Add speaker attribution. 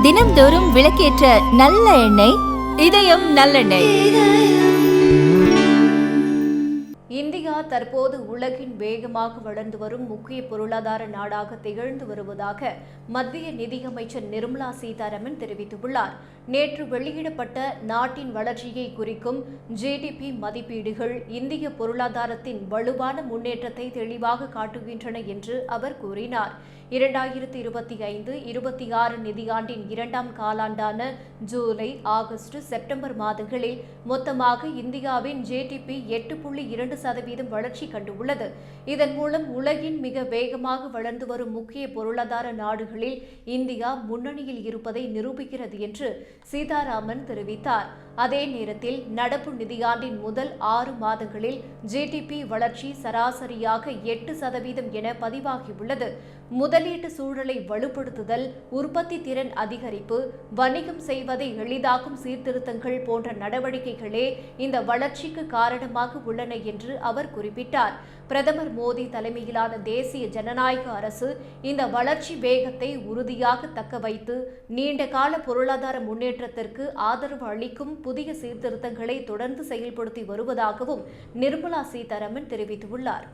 Speaker 1: தினம்தோறும் விளக்கேற்ற நல்ல எண்ணெய் இதயம் நல்லெண்ணெய்.
Speaker 2: இந்தியா தற்போது உலகின் வேகமாக வளர்ந்து வரும் முக்கிய பொருளாதார நாடாக திகழ்ந்து வருவதாக மத்திய நிதியமைச்சர் நிர்மலா சீதாராமன் தெரிவித்துள்ளார். நேற்று வெளியிடப்பட்ட நாட்டின் வளர்ச்சியை குறிக்கும் ஜிடிபி மதிப்பீடுகள் இந்திய பொருளாதாரத்தின் வலுவான முன்னேற்றத்தை தெளிவாக காட்டுகின்றன என்று அவர் கூறினார். 2025-26 நிதியாண்டின் இரண்டாம் காலாண்டான ஜூலை, ஆகஸ்ட், செப்டம்பர் மாதங்களில் மொத்தமாக இந்தியாவின் ஜிடிபி 8.2% வளர்ச்சி கண்டுள்ளது. இதன் மூலம் உலகின் மிக வேகமாக வளர்ந்து வரும் முக்கிய பொருளாதார நாடுகளில் இந்தியா முன்னணியில் இருப்பதை நிரூபிக்கிறது என்று சீதாராமன் தெரிவித்தார். அதே நேரத்தில் நடப்பு நிதியாண்டின் முதல் 6 மாதங்களில் ஜிடிபி வளர்ச்சி சராசரியாக 8% என பதிவாகியுள்ளது. முதலீட்டு சூழலை வலுப்படுத்துதல், உற்பத்தி திறன் அதிகரிப்பு, வணிகம் செய்வதை எளிதாக்கும் சீர்திருத்தங்கள் போன்ற நடவடிக்கைகளே இந்த வளர்ச்சிக்கு காரணமாக உள்ளன என்று அவர் குறிப்பிட்டார். பிரதமர் மோடி தலைமையிலான தேசிய ஜனநாயக அரசு இந்த வளர்ச்சி வேகத்தை உறுதியாக தக்கவைத்து நீண்டகால பொருளாதார முன்னேற்றத்திற்கு ஆதரவு அளிக்கும் புதிய சீர்திருத்தங்களை தொடர்ந்து செயல்படுத்தி வருவதாகவும் நிர்மலா சீதாராமன் தெரிவித்துள்ளார்.